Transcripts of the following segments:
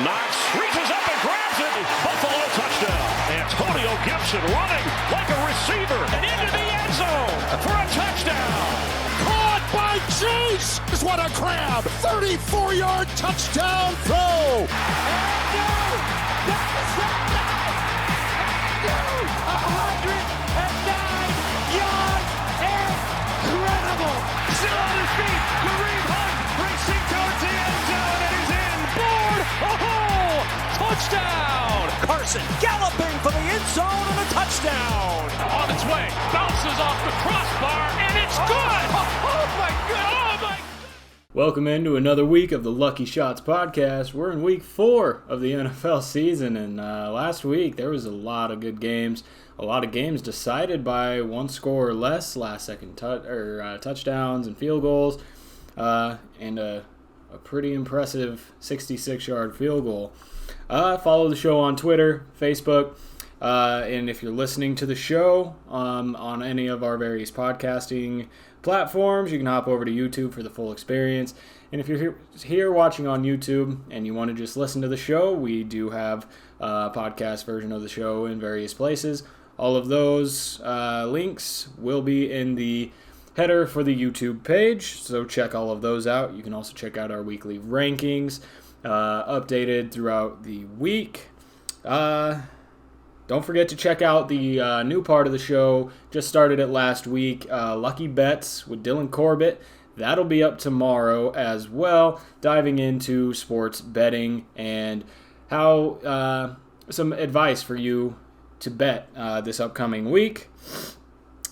Knox reaches up and grabs it. Buffalo touchdown. Antonio Gibson running like a receiver and into the end zone for a touchdown. Caught by Chase. What a grab. 34-yard touchdown throw. And 109 yards. Incredible. Still on his feet. Kareem Hunt racing towards the end zone and he's in. Board. Oh, touchdown. Carson galloping for the end zone and a touchdown. On its way. Bounces off the crossbar and it's good. Oh my God. Oh my. Welcome into another week of the Lucky Shots podcast. We're in week 4 of the NFL season, and last week there was a lot of good games. A lot of games decided by one score or less, last-second touchdowns and field goals, and a pretty impressive 66-yard field goal. Follow the show on Twitter, Facebook, and if you're listening to the show on any of our various podcasting platforms, you can hop over to YouTube for the full experience. And if you're here watching on YouTube and you want to just listen to the show, we do have a podcast version of the show in various places. All of those links will be in the header for the YouTube page, so check all of those out. You can also check out our weekly rankings updated throughout the week. Don't forget to check out the new part of the show. Just started it last week. Lucky Bets with Dylan Corbett. That'll be up tomorrow as well. Diving into sports betting and how some advice for you to bet this upcoming week.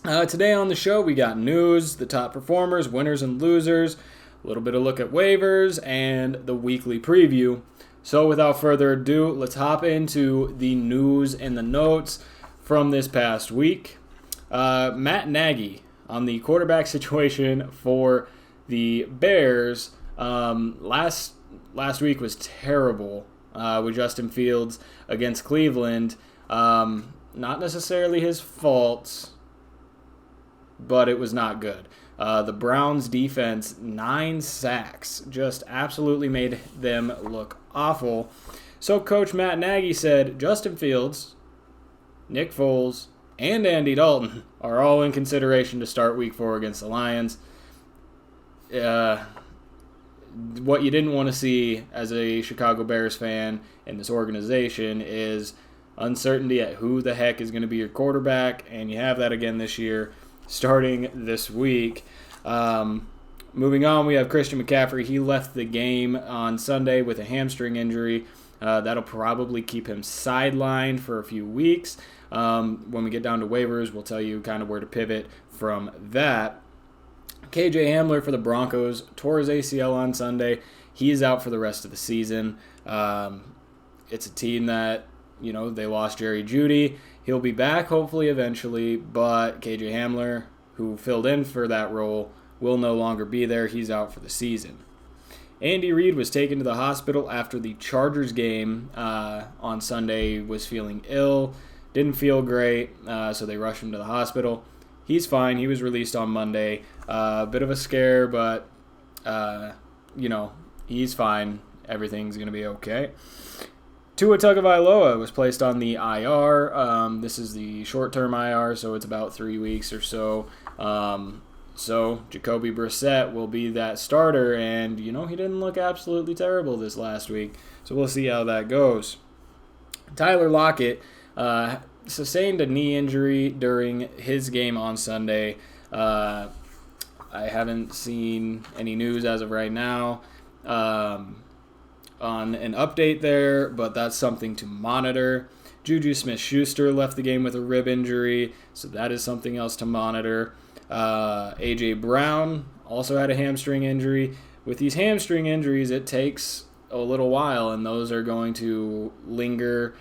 Today on the show, we got news, the top performers, winners and losers, a little bit of look at waivers, and the weekly preview. So without further ado, let's hop into the news and the notes from this past week. Matt Nagy on the quarterback situation for the Bears. Last week was terrible with Justin Fields against Cleveland. Not necessarily his fault, but it was not good. The Browns defense, 9 sacks, just absolutely made them look awful. So Coach Matt Nagy said Justin Fields, Nick Foles, and Andy Dalton are all in consideration to start week 4 against the Lions. What you didn't want to see as a Chicago Bears fan in this organization is uncertainty at who the heck is going to be your quarterback, and you have that again this year, starting this week. Moving on, we have Christian McCaffrey. He left the game on Sunday with a hamstring injury. That'll probably keep him sidelined for a few weeks. When we get down to waivers, we'll tell you kind of where to pivot from that. KJ Hamler for the Broncos tore his ACL on Sunday. He is out for the rest of the season. It's a team that, they lost Jerry Jeudy. He'll be back hopefully eventually, but KJ Hamler, who filled in for that role, will no longer be there. He's out for the season. Andy Reid was taken to the hospital after the Chargers game on Sunday, was feeling ill, didn't feel great, so they rushed him to the hospital. He's fine. He was released on Monday. Bit of a scare, but, he's fine. Everything's going to be okay. Tua Tagovailoa was placed on the IR. This is the short-term IR, so it's about 3 weeks or so. So Jacoby Brissett will be that starter, and, he didn't look absolutely terrible this last week. So we'll see how that goes. Tyler Lockett sustained a knee injury during his game on Sunday. I haven't seen any news as of right now on an update there, but that's something to monitor. Juju Smith-Schuster left the game with a rib injury, so that is something else to monitor. A.J. Brown also had a hamstring injury. With these hamstring injuries, it takes a little while, and those are going to linger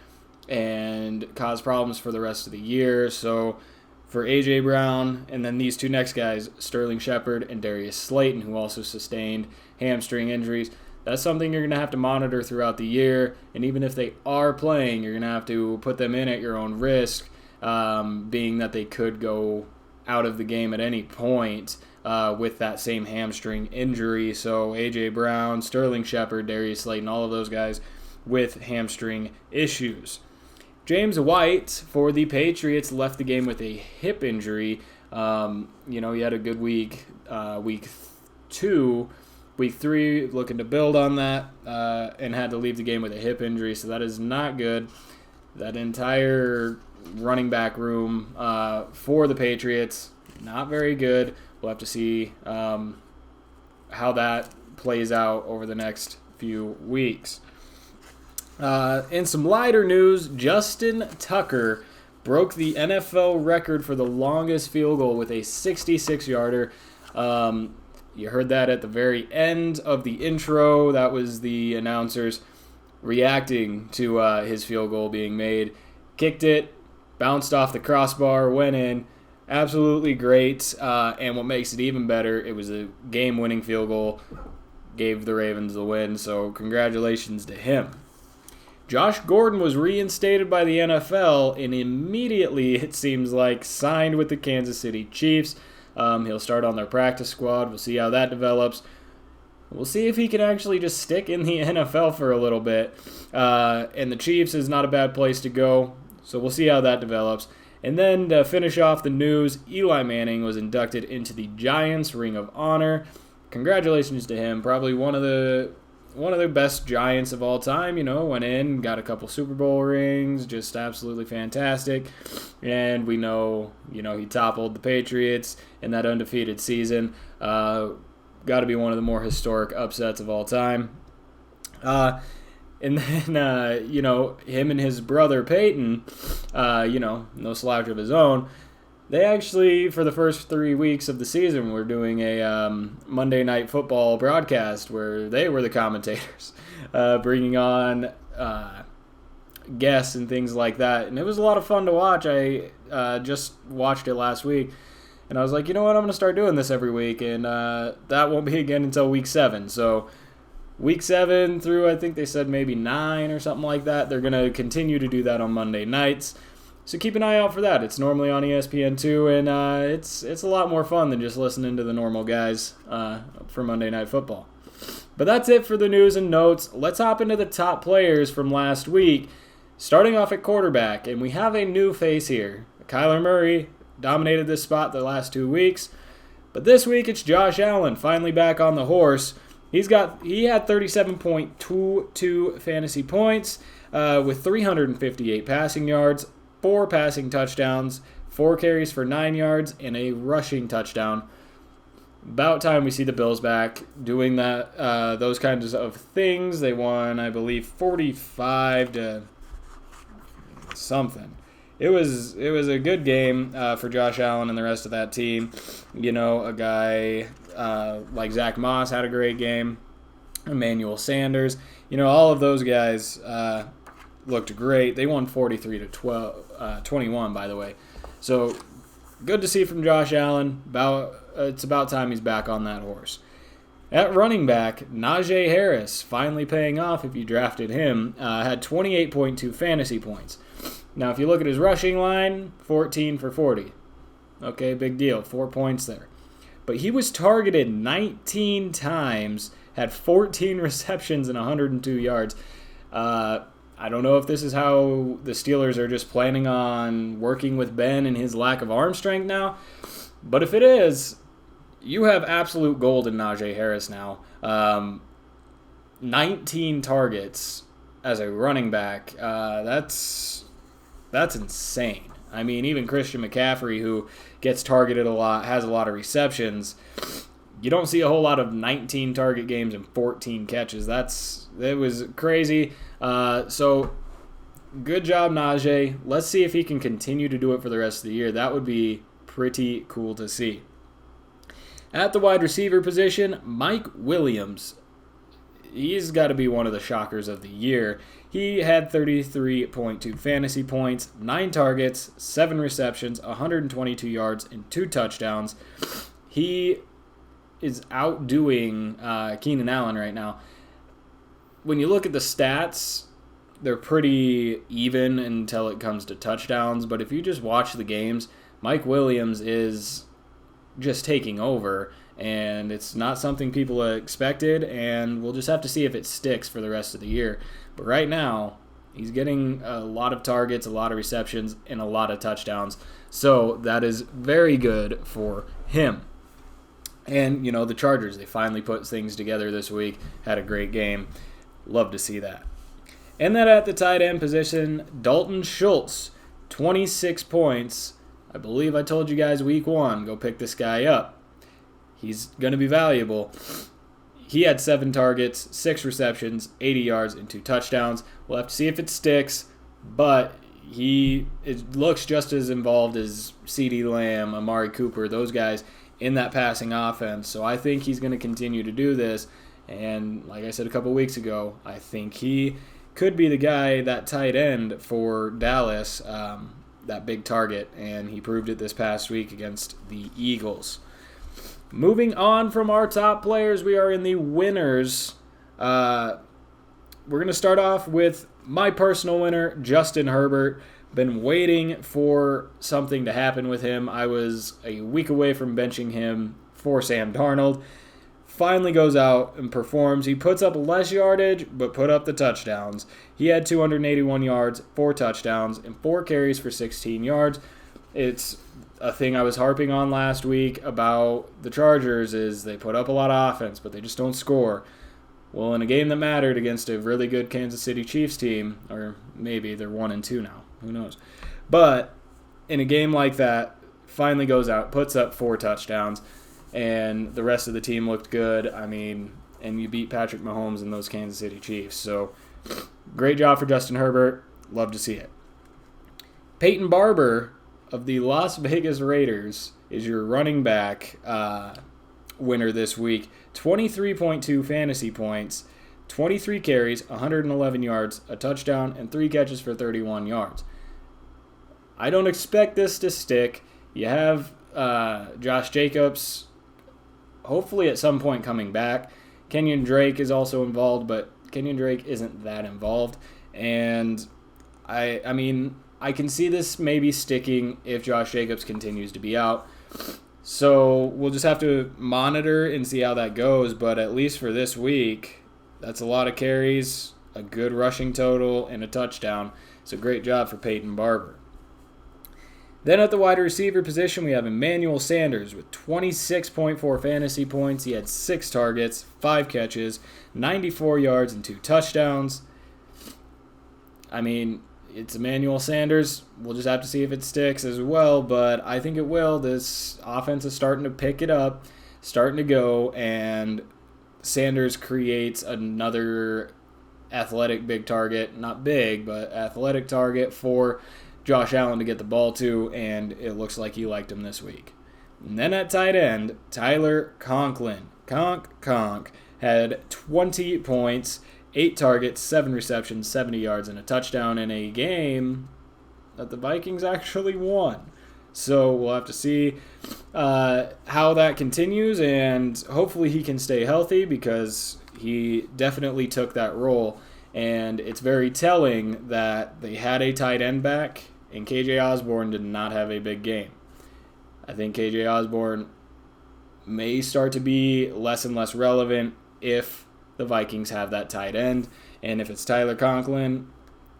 and cause problems for the rest of the year. So for A.J. Brown, and then these two next guys, Sterling Shepard and Darius Slayton, who also sustained hamstring injuries, that's something you're going to have to monitor throughout the year. And even if they are playing, you're going to have to put them in at your own risk, being that they could go out of the game at any point with that same hamstring injury. So A.J. Brown, Sterling Shepard, Darius Slayton, all of those guys with hamstring issues. James White for the Patriots left the game with a hip injury. He had a good week. Week 2, week 3, looking to build on that, and had to leave the game with a hip injury, so that is not good. That entire running back room for the Patriots, not very good. We'll have to see how that plays out over the next few weeks. In some lighter news, Justin Tucker broke the NFL record for the longest field goal with a 66-yarder. You heard that at the very end of the intro. That was the announcers reacting to his field goal being made. Kicked it, bounced off the crossbar, went in. Absolutely great. And what makes it even better, it was a game-winning field goal. Gave the Ravens the win, so congratulations to him. Josh Gordon was reinstated by the NFL and immediately, it seems like, signed with the Kansas City Chiefs. He'll start on their practice squad. We'll see how that develops. We'll see if he can actually just stick in the NFL for a little bit. And the Chiefs is not a bad place to go, so we'll see how that develops. And then to finish off the news, Eli Manning was inducted into the Giants Ring of Honor. Congratulations to him. Probably one of the best Giants of all time. Went in, got a couple Super Bowl rings, just absolutely fantastic. And we know, he toppled the Patriots in that undefeated season. Got to be one of the more historic upsets of all time. And then, him and his brother Peyton, no slouch of his own, they actually, for the first 3 weeks of the season, were doing a Monday Night Football broadcast where they were the commentators, bringing on guests and things like that. And it was a lot of fun to watch. I just watched it last week, and I was like, you know what, I'm going to start doing this every week, and that won't be again until week 7. So week 7 through, I think they said maybe 9 or something like that, they're going to continue to do that on Monday nights. So keep an eye out for that. It's normally on ESPN2, and it's a lot more fun than just listening to the normal guys for Monday Night Football. But that's it for the news and notes. Let's hop into the top players from last week, starting off at quarterback. And we have a new face here. Kyler Murray dominated this spot the last 2 weeks. But this week it's Josh Allen, finally back on the horse. He had 37.22 fantasy points with 358 passing yards, 4 passing touchdowns, 4 carries for 9 yards, and a rushing touchdown. About time we see the Bills back doing that, those kinds of things. They won, I believe, 45 to something. It was a good game for Josh Allen and the rest of that team. A guy like Zach Moss had a great game. Emmanuel Sanders. All of those guys looked great. They won 43 to 21, by the way. So good to see from Josh Allen. It's about time he's back on that horse. At running back, Najee Harris, finally paying off if you drafted him, had 28.2 fantasy points. Now, if you look at his rushing line, 14 for 40. Okay, big deal. 4 points there. But he was targeted 19 times, had 14 receptions and 102 yards. I don't know if this is how the Steelers are just planning on working with Ben and his lack of arm strength now. But if it is, you have absolute gold in Najee Harris now. 19 targets as a running back. That's insane. I mean, even Christian McCaffrey, who gets targeted a lot, has a lot of receptions. You don't see a whole lot of 19 target games and 14 catches. It was crazy. So good job, Najee. Let's see if he can continue to do it for the rest of the year. That would be pretty cool to see. At the wide receiver position, Mike Williams. He's got to be one of the shockers of the year. He had 33.2 fantasy points, 9 targets, 7 receptions, 122 yards, and 2 touchdowns. He is outdoing Keenan Allen right now. When you look at the stats, they're pretty even until it comes to touchdowns. But if you just watch the games, Mike Williams is just taking over. And it's not something people expected, and we'll just have to see if it sticks for the rest of the year. But right now, he's getting a lot of targets, a lot of receptions, and a lot of touchdowns. So that is very good for him. And, the Chargers, they finally put things together this week, had a great game. Love to see that. And then at the tight end position, Dalton Schultz, 26 points. I believe I told you guys week 1, go pick this guy up. He's going to be valuable. He had 7 targets, 6 receptions, 80 yards, and 2 touchdowns. We'll have to see if it sticks, but it looks just as involved as CeeDee Lamb, Amari Cooper, those guys in that passing offense. So I think he's going to continue to do this. And like I said a couple weeks ago, I think he could be the guy, that tight end for Dallas, that big target. And he proved it this past week against the Eagles. Moving on from our top players, we are in the winners. We're going to start off with my personal winner, Justin Herbert. Been waiting for something to happen with him. I was a week away from benching him for Sam Darnold. Finally goes out and performs. He puts up less yardage, but put up the touchdowns. He had 281 yards, 4 touchdowns, and 4 carries for 16 yards. It's a thing I was harping on last week about the Chargers is they put up a lot of offense, but they just don't score. Well, in a game that mattered against a really good Kansas City Chiefs team, or maybe they're 1-2 now, who knows. But in a game like that, finally goes out, puts up 4 touchdowns, and the rest of the team looked good. And you beat Patrick Mahomes and those Kansas City Chiefs. So great job for Justin Herbert. Love to see it. Peyton Barber of the Las Vegas Raiders is your running back winner this week. 23.2 fantasy points, 23 carries, 111 yards, a touchdown, and 3 catches for 31 yards. I don't expect this to stick. You have Josh Jacobs hopefully at some point coming back. Kenyon Drake is also involved, but Kenyon Drake isn't that involved. And I can see this maybe sticking if Josh Jacobs continues to be out. So we'll just have to monitor and see how that goes. But at least for this week, that's a lot of carries, a good rushing total, and a touchdown. So great job for Peyton Barber. Then at the wide receiver position, we have Emmanuel Sanders with 26.4 fantasy points. He had 6 targets, 5 catches, 94 yards, and 2 touchdowns. It's Emmanuel Sanders. We'll just have to see if it sticks as well, but I think it will. This offense is starting to pick it up, starting to go, and Sanders creates another athletic big target. Not big, but athletic target for Josh Allen to get the ball to, and it looks like he liked him this week. And then at tight end, Tyler Conklin. Conk had 20 points, 8 targets, 7 receptions, 70 yards, and a touchdown in a game that the Vikings actually won. So we'll have to see how that continues, and hopefully he can stay healthy because he definitely took that role. And it's very telling that they had a tight end back, and KJ Osborne did not have a big game. I think KJ Osborne may start to be less and less relevant if the Vikings have that tight end. And if it's Tyler Conklin,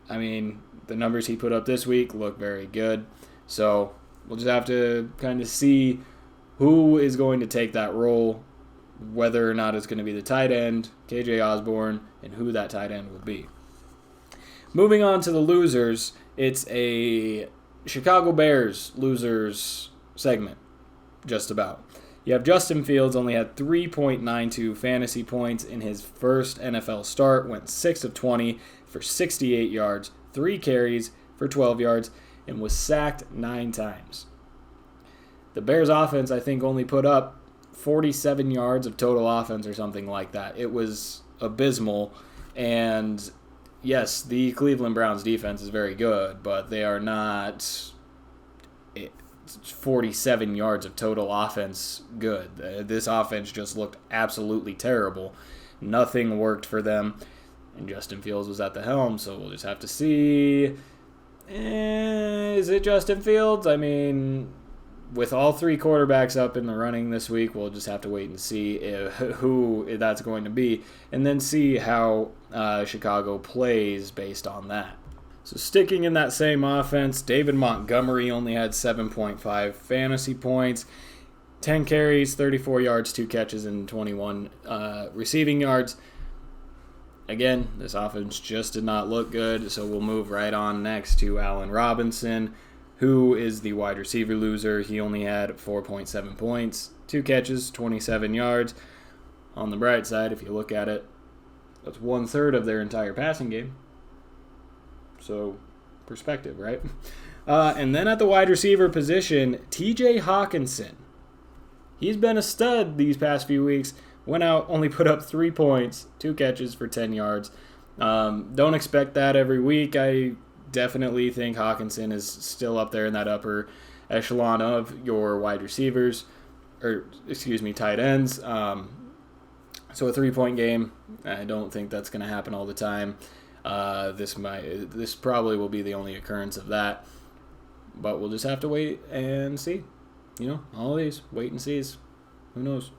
the numbers he put up this week look very good. So we'll just have to kind of see who is going to take that role, whether or not it's going to be the tight end, KJ Osborne, and who that tight end will be. Moving on to the losers, it's a Chicago Bears losers segment, just about. You have Justin Fields, only had 3.92 fantasy points in his first NFL start, went 6 of 20 for 68 yards, 3 carries for 12 yards, and was sacked 9 times. The Bears offense, I think, only put up 47 yards of total offense or something like that. It was abysmal, and yes, the Cleveland Browns defense is very good, but they are not 47 yards of total offense good. This offense just looked absolutely terrible. Nothing worked for them, and Justin Fields was at the helm, so we'll just have to see. Is it Justin Fields? with all three quarterbacks up in the running this week, we'll just have to wait and see who that's going to be, and then see how Chicago plays based on that. So sticking in that same offense, David Montgomery only had 7.5 fantasy points, 10 carries, 34 yards, 2 catches, and 21 receiving yards. Again, this offense just did not look good, so we'll move right on next to Allen Robinson, who is the wide receiver loser. He only had 4.7 points, 2 catches, 27 yards. On the bright side, if you look at it, that's 1/3 of their entire passing game. So, perspective, right? And then at the wide receiver position, TJ Hawkinson. He's been a stud these past few weeks. Went out, only put up 3 points, 2 catches for 10 yards. Don't expect that every week. I definitely think Hawkinson is still up there in that upper echelon of your wide receivers, tight ends. So a 3-point game, I don't think that's going to happen all the time. This probably will be the only occurrence of that, but we'll just have to wait and see. All these wait and sees. Who knows?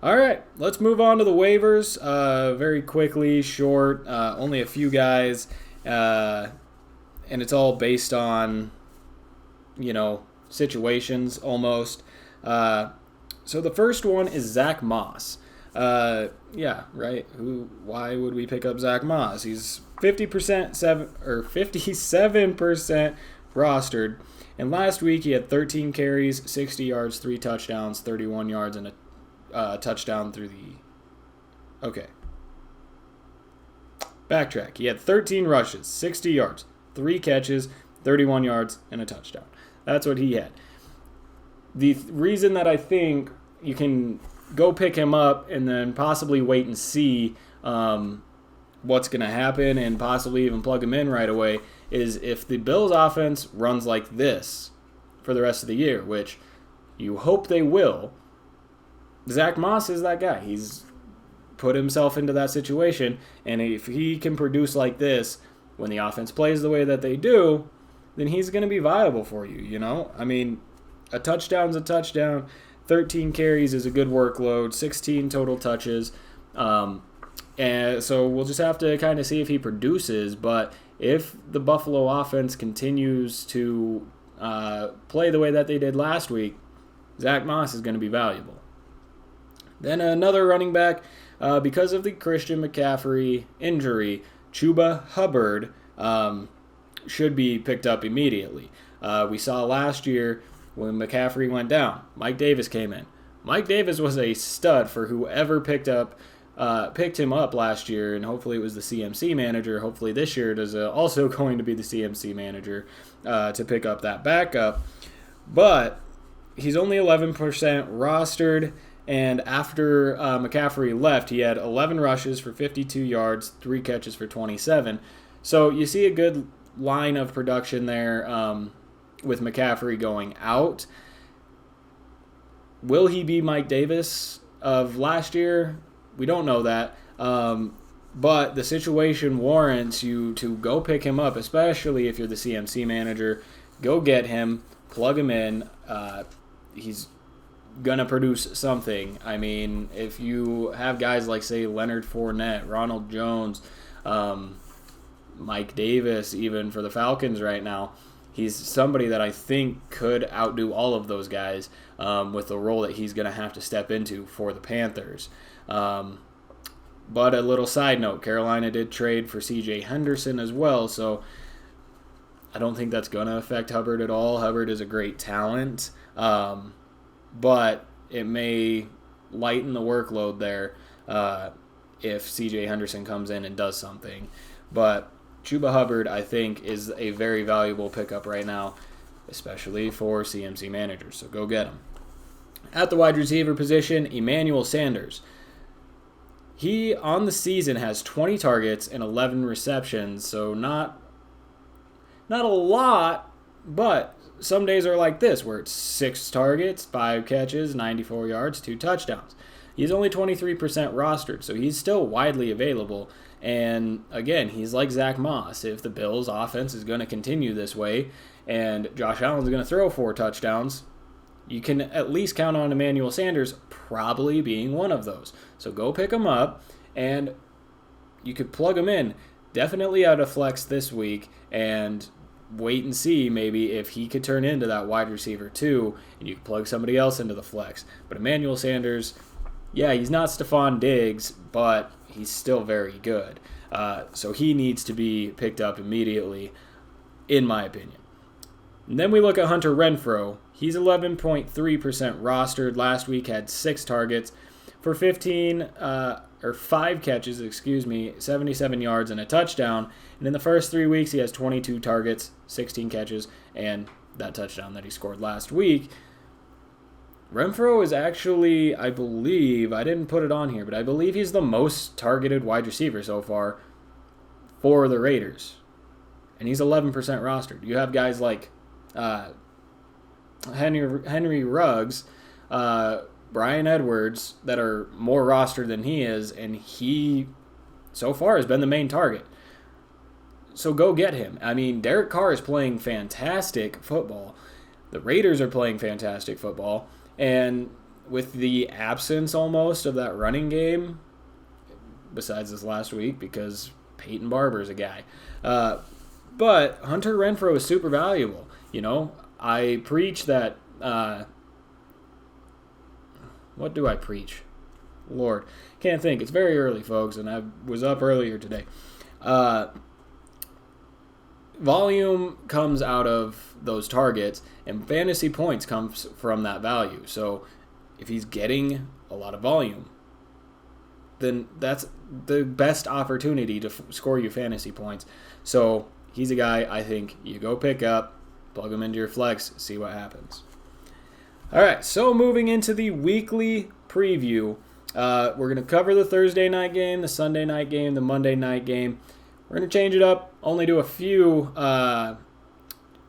All right, let's move on to the waivers. Very quickly, short, only a few guys, and it's all based on, situations almost. So the first one is Zach Moss. Yeah, right. Why would we pick up Zach Moss? He's 57% rostered, and last week he had 13 carries, 60 yards, 3 touchdowns, 31 yards, and a touchdown through the... Okay. Backtrack. He had 13 rushes, 60 yards, 3 catches, 31 yards, and a touchdown. That's what he had. The reason that I think you can go pick him up and then possibly wait and see what's going to happen and possibly even plug him in right away is if the Bills' offense runs like this for the rest of the year, which you hope they will. Zach Moss is that guy. He's put himself into that situation, and if he can produce like this when the offense plays the way that they do, then he's going to be viable for you, I mean, a touchdown's a touchdown. 13 carries is a good workload. 16 total touches. And so we'll just have to kind of see if he produces, but if the Buffalo offense continues to play the way that they did last week, Zach Moss is going to be valuable. Then another running back, because of the Christian McCaffrey injury, Chuba Hubbard should be picked up immediately. We saw last year when McCaffrey went down, Mike Davis came in. Mike Davis was a stud for whoever picked him up last year, and hopefully it was the CMC manager. Hopefully this year it is also going to be the CMC manager to pick up that backup. But he's only 11% rostered. And after McCaffrey left, he had 11 rushes for 52 yards, 3 catches for 27. So you see a good line of production there with McCaffrey going out. Will he be Mike Davis of last year? We don't know that. But the situation warrants you to go pick him up, especially if you're the CMC manager. Go get him, plug him in. He's gonna produce something. I mean, if you have guys like, say, Leonard Fournette, Ronald Jones, Mike Davis, even for the Falcons right now, he's somebody that I think could outdo all of those guys with the role that he's gonna have to step into for the Panthers. But a little side note, Carolina did trade for C.J. Henderson as well, so I don't think that's gonna affect Hubbard at all. Hubbard is a great talent. But it may lighten the workload there if C.J. Henderson comes in and does something. But Chuba Hubbard, I think, is a very valuable pickup right now, especially for CMC managers. So go get him. At the wide receiver position, Emmanuel Sanders. He, on the season, has 20 targets and 11 receptions, so not a lot, but some days are like this, where it's 6 targets, 5 catches, 94 yards, 2 touchdowns. He's only 23% rostered, so he's still widely available. And again, he's like Zach Moss. If the Bills' offense is going to continue this way, and Josh Allen's going to throw 4 touchdowns, you can at least count on Emmanuel Sanders probably being one of those. So go pick him up, and you could plug him in. Definitely out of flex this week, and wait and see maybe if he could turn into that wide receiver too, and you can plug somebody else into the flex. But Emmanuel Sanders, yeah, he's not Stephon Diggs, but he's still very good. So he needs to be picked up immediately, in my opinion. And then we look at Hunter Renfro. He's 11.3% rostered. Last week had 6 targets for 5 catches, 77 yards and a touchdown. And in the first 3 weeks, he has 22 targets, 16 catches, and that touchdown that he scored last week. Renfro is actually, I believe, I didn't put it on here, but I believe he's the most targeted wide receiver so far for the Raiders. And he's 11% rostered. You have guys like Henry Ruggs, Bryan Edwards that are more rostered than he is, and he so far has been the main target. So go get him. I mean, Derek Carr is playing fantastic football. The Raiders are playing fantastic football. And with the absence almost of that running game, besides this last week because Peyton Barber is a guy. But Hunter Renfro is super valuable. You know, I preach that... what do I preach? Lord, can't think. It's very early, folks, and I was up earlier today. Volume comes out of those targets, and fantasy points comes from that value. So if he's getting a lot of volume, then that's the best opportunity to score you fantasy points. So he's a guy I think you go pick up, plug him into your flex, see what happens. All right, so moving into the weekly preview, we're going to cover the Thursday night game, the Sunday night game, the Monday night game. We're going to change it up, only do a few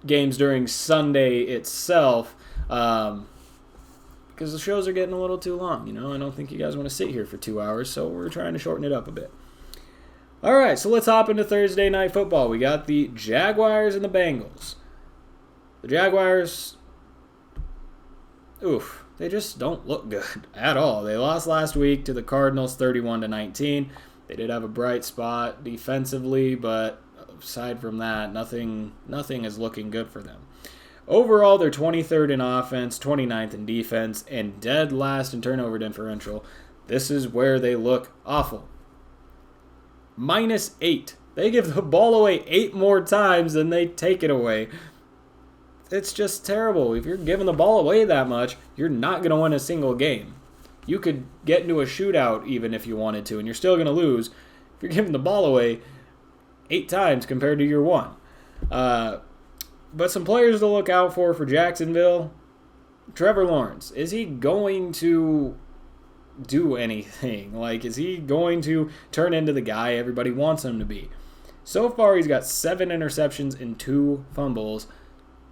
games during Sunday itself, because the shows are getting a little too long. You know, I don't think you guys want to sit here for 2 hours, so we're trying to shorten it up a bit. All right, so let's hop into Thursday night football. We got the Jaguars and the Bengals. The Jaguars, they just don't look good at all. They lost last week to the Cardinals 31-19. They did have a bright spot defensively, but aside from that, nothing is looking good for them. Overall, they're 23rd in offense, 29th in defense, and dead last in turnover differential. This is where they look awful. -8. They give the ball away 8 more times than they take it away. It's just terrible. If you're giving the ball away that much, you're not going to win a single game. You could get into a shootout even if you wanted to, and you're still going to lose if you're giving the ball away 8 times compared to your 1. But some players to look out for Jacksonville. Trevor Lawrence. Is he going to do anything? Like, is he going to turn into the guy everybody wants him to be? So far, he's got 7 interceptions and 2 fumbles.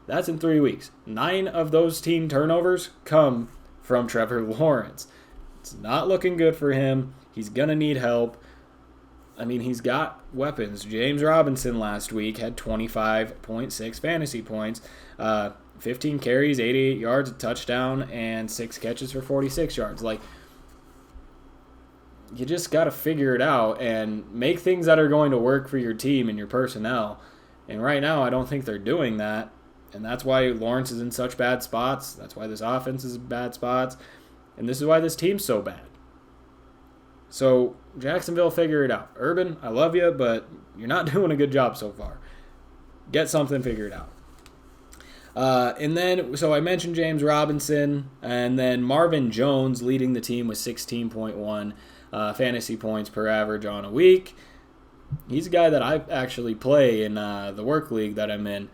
That's in 3 weeks. 9 of those team turnovers come from Trevor Lawrence. It's not looking good for him. He's going to need help. I mean, he's got weapons. James Robinson last week had 25.6 fantasy points, 15 carries, 88 yards, a touchdown, and 6 catches for 46 yards. Like, you just got to figure it out and make things that are going to work for your team and your personnel. And right now, I don't think they're doing that. And that's why Lawrence is in such bad spots. That's why this offense is in bad spots. And this is why this team's so bad. So, Jacksonville, figure it out. Urban, I love you, but you're not doing a good job so far. Get something figured out. And then, so I mentioned James Robinson, and then Marvin Jones leading the team with 16.1 fantasy points per average on a week. He's a guy that I actually play in the work league that I'm in.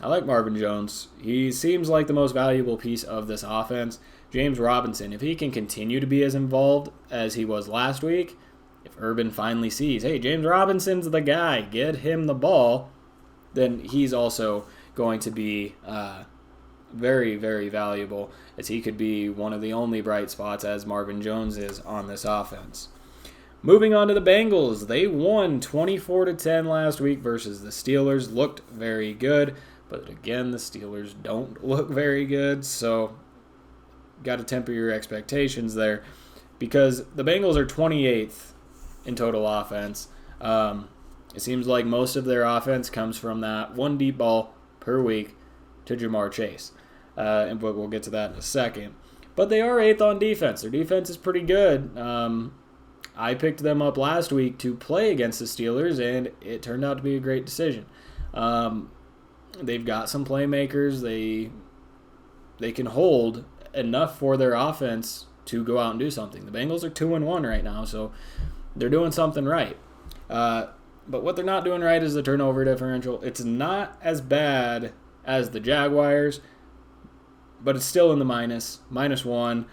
I like Marvin Jones. He seems like the most valuable piece of this offense. James Robinson, if he can continue to be as involved as he was last week, if Urban finally sees, hey, James Robinson's the guy, get him the ball, then he's also going to be very, very valuable, as he could be one of the only bright spots as Marvin Jones is on this offense. Moving on to the Bengals, they won 24-10 last week versus the Steelers. Looked very good. But again, the Steelers don't look very good, so got to temper your expectations there, because the Bengals are 28th in total offense. It seems like most of their offense comes from that one deep ball per week to Jamar Chase. But we'll get to that in a second. But they are 8th on defense. Their defense is pretty good. I picked them up last week to play against the Steelers, and it turned out to be a great decision. They've got some playmakers. They can hold enough for their offense to go out and do something. The Bengals are 2-1 right now, so they're doing something right. But what they're not doing right is the turnover differential. It's not as bad as the Jaguars, but it's still in the -1.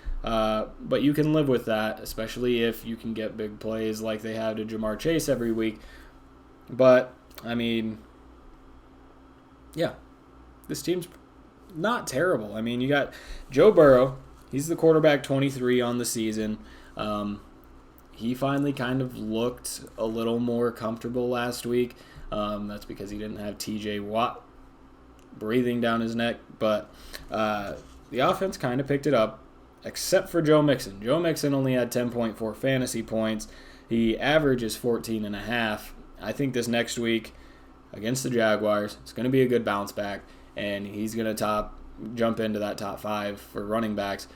But you can live with that, especially if you can get big plays like they have to Jamar Chase every week. But, I mean, yeah, this team's not terrible. I mean, you got Joe Burrow. He's the quarterback 23 on the season. He finally kind of looked a little more comfortable last week. That's because he didn't have TJ Watt breathing down his neck. But the offense kind of picked it up, except for Joe Mixon. Joe Mixon only had 10.4 fantasy points. He averages 14.5. I think this next week against the Jaguars, it's going to be a good bounce back, and he's going to jump into that top 5 for running backs.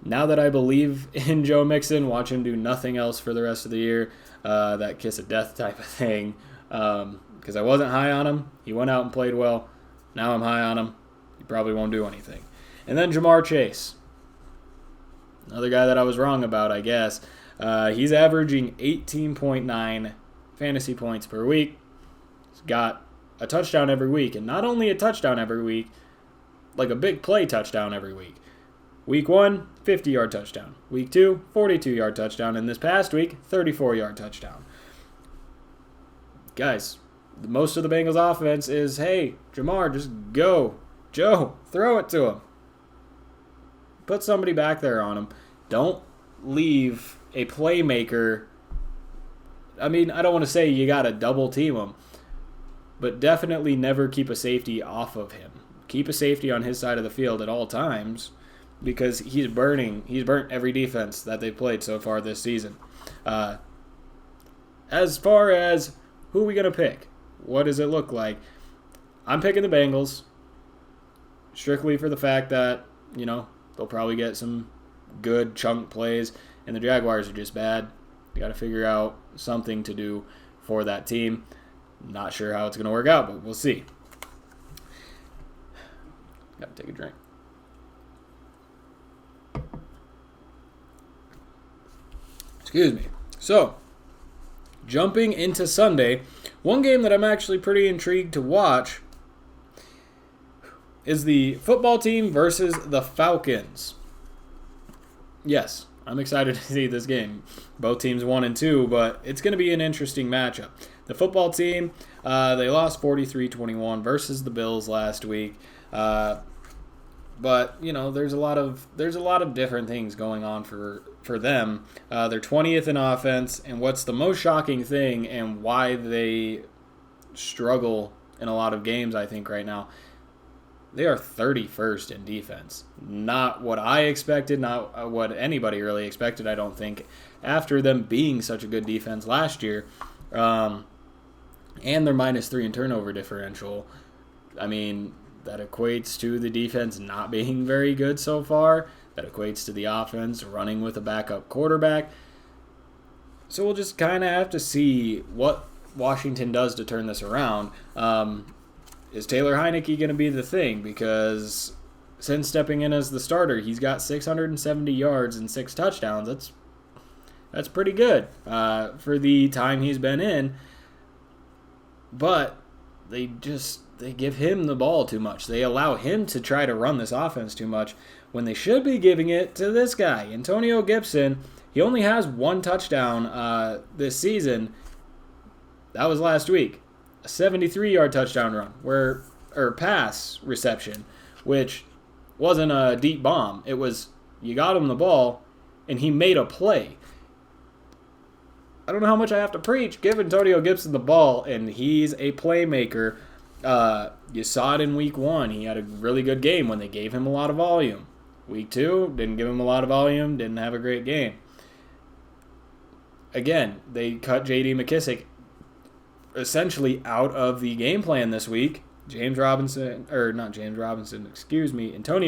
Now that I believe in Joe Mixon, watch him do nothing else for the rest of the year, that kiss of death type of thing, because I wasn't high on him. He went out and played well. Now I'm high on him. He probably won't do anything. And then Jamar Chase, another guy that I was wrong about, I guess. He's averaging 18.9 fantasy points per week. He's got a touchdown every week, and not only a touchdown every week, like a big play touchdown every week. Week 1, 50-yard touchdown. Week 2, 42-yard touchdown. And this past week, 34-yard touchdown. Guys, most of the Bengals offense is, hey, Jamar, just go. Joe, throw it to him. Put somebody back there on him. Don't leave a playmaker. I mean, I don't want to say you got to double team him, but definitely never keep a safety off of him. Keep a safety on his side of the field at all times, because he's burnt every defense that they've played so far this season. As far as who are we going to pick, what does it look like? I'm picking the Bengals, strictly for the fact that, they'll probably get some good chunk plays, and the Jaguars are just bad. You got to figure out something to do for that team. Not sure how it's going to work out, but we'll see. Got to take a drink. Excuse me. So, jumping into Sunday, one game that I'm actually pretty intrigued to watch is the football team versus the Falcons. Yes, I'm excited to see this game. Both teams 1-2, but it's going to be an interesting matchup. The football team, they lost 43-21 versus the Bills last week. But there's a lot of different things going on for them. They're 20th in offense, and what's the most shocking thing and why they struggle in a lot of games, I think, right now, they are 31st in defense. Not what I expected, not what anybody really expected, I don't think, after them being such a good defense last year. And their -3 in turnover differential. I mean, that equates to the defense not being very good so far. That equates to the offense running with a backup quarterback. So we'll just kind of have to see what Washington does to turn this around. Is Taylor Heineke going to be the thing? Because since stepping in as the starter, he's got 670 yards and 6 touchdowns. That's pretty good for the time he's been in. But they give him the ball too much. They allow him to try to run this offense too much when they should be giving it to this guy, Antonio Gibson. He only has 1 touchdown this season. That was last week. A 73-yard touchdown run, or pass reception, which wasn't a deep bomb. It was, you got him the ball, and he made a play. I don't know how much I have to preach. Give Antonio Gibson the ball, and he's a playmaker. You saw it in week 1. He had a really good game when they gave him a lot of volume. Week 2, didn't give him a lot of volume, didn't have a great game. Again, they cut J.D. McKissic essentially out of the game plan this week. Antonio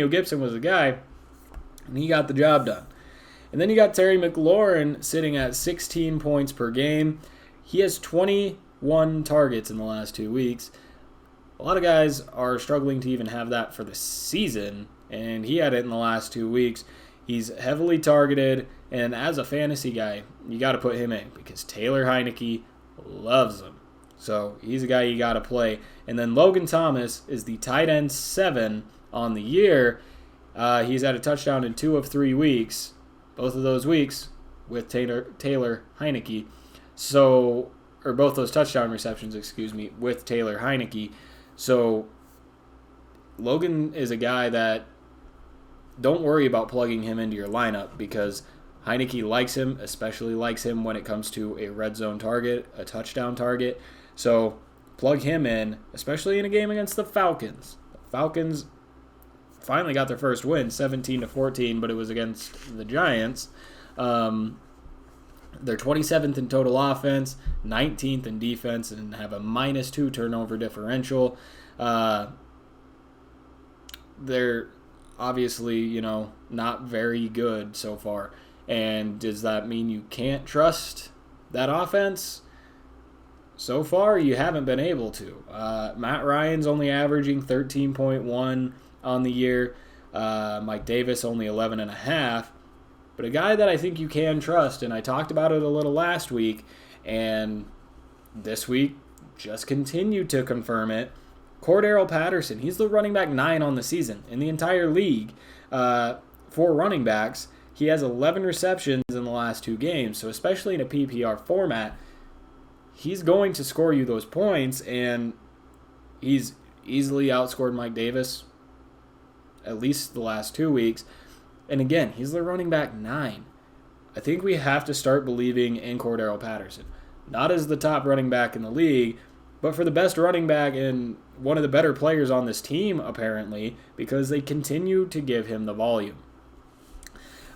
Gibson was the guy, and he got the job done. And then you got Terry McLaurin sitting at 16 points per game. He has 21 targets in the last 2 weeks. A lot of guys are struggling to even have that for the season, and he had it in the last 2 weeks. He's heavily targeted, and as a fantasy guy, you got to put him in because Taylor Heineke loves him. So he's a guy you got to play. And then Logan Thomas is the tight end 7 on the year. He's had a touchdown in 2 of 3 weeks, both of those weeks with Taylor Heineke. So, or both those touchdown receptions, with Taylor Heineke. So Logan is a guy that don't worry about plugging him into your lineup because Heineke likes him, especially likes him when it comes to a red zone target, a touchdown target. So plug him in, especially in a game against the Falcons. The Falcons finally got their first win, 17-14, but it was against the Giants. They're 27th in total offense, 19th in defense, and have a -2 turnover differential. They're obviously, not very good so far. And does that mean you can't trust that offense? So far, you haven't been able to. Matt Ryan's only averaging 13.1 on the year. Mike Davis only 11.5. But a guy that I think you can trust, and I talked about it a little last week, and this week just continued to confirm it, Cordarrelle Patterson. He's the running back 9 on the season in the entire league for running backs. He has 11 receptions in the last 2 games, so especially in a PPR format, he's going to score you those points, and he's easily outscored Mike Davis at least the last 2 weeks. And again, he's the running back 9. I think we have to start believing in Cordarrelle Patterson. Not as the top running back in the league, but for the best running back and one of the better players on this team, apparently, because they continue to give him the volume.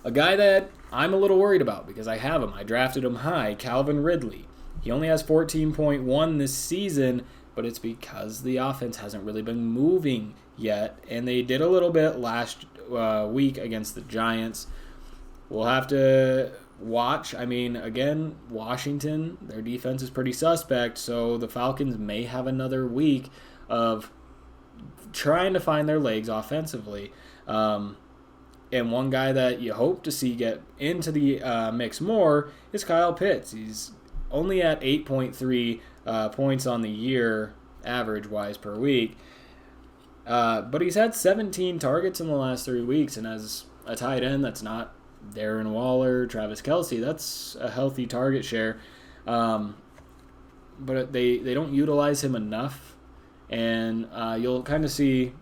A guy that I'm a little worried about because I have him. I drafted him high, Calvin Ridley. He only has 14.1 this season, but it's because the offense hasn't really been moving yet, and they did a little bit last week against the Giants. We'll have to watch. I mean, again, Washington, their defense is pretty suspect, so the Falcons may have another week of trying to find their legs offensively. And one guy that you hope to see get into the mix more is Kyle Pitts. He's only at 8.3 points on the year, average-wise per week. But he's had 17 targets in the last 3 weeks, and as a tight end, that's not Darren Waller, Travis Kelce. That's a healthy target share. But they don't utilize him enough, and you'll kind of see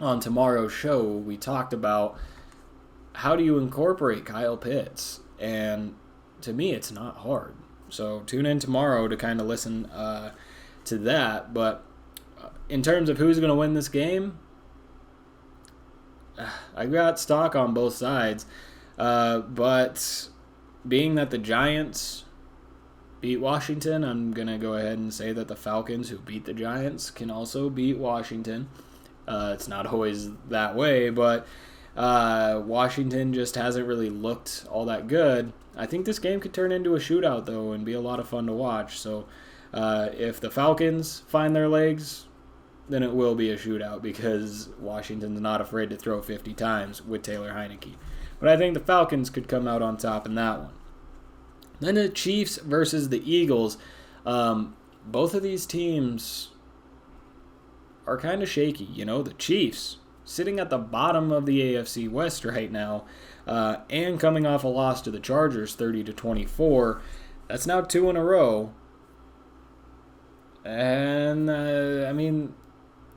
on tomorrow's show, we talked about how do you incorporate Kyle Pitts, and to me, it's not hard. So tune in tomorrow to kind of listen to that, but in terms of who's going to win this game, I got stock on both sides. But being that the Giants beat Washington, I'm going to go ahead and say that the Falcons, who beat the Giants, can also beat Washington. It's not always that way, but Washington just hasn't really looked all that good. I think this game could turn into a shootout, though, and be a lot of fun to watch. So if the Falcons find their legs, then it will be a shootout because Washington's not afraid to throw 50 times with Taylor Heineke. But I think the Falcons could come out on top in that one. Then the Chiefs versus the Eagles. Both of these teams are kind of shaky. The Chiefs sitting at the bottom of the AFC West right now and coming off a loss to the Chargers 30-24. That's now 2 in a row. And,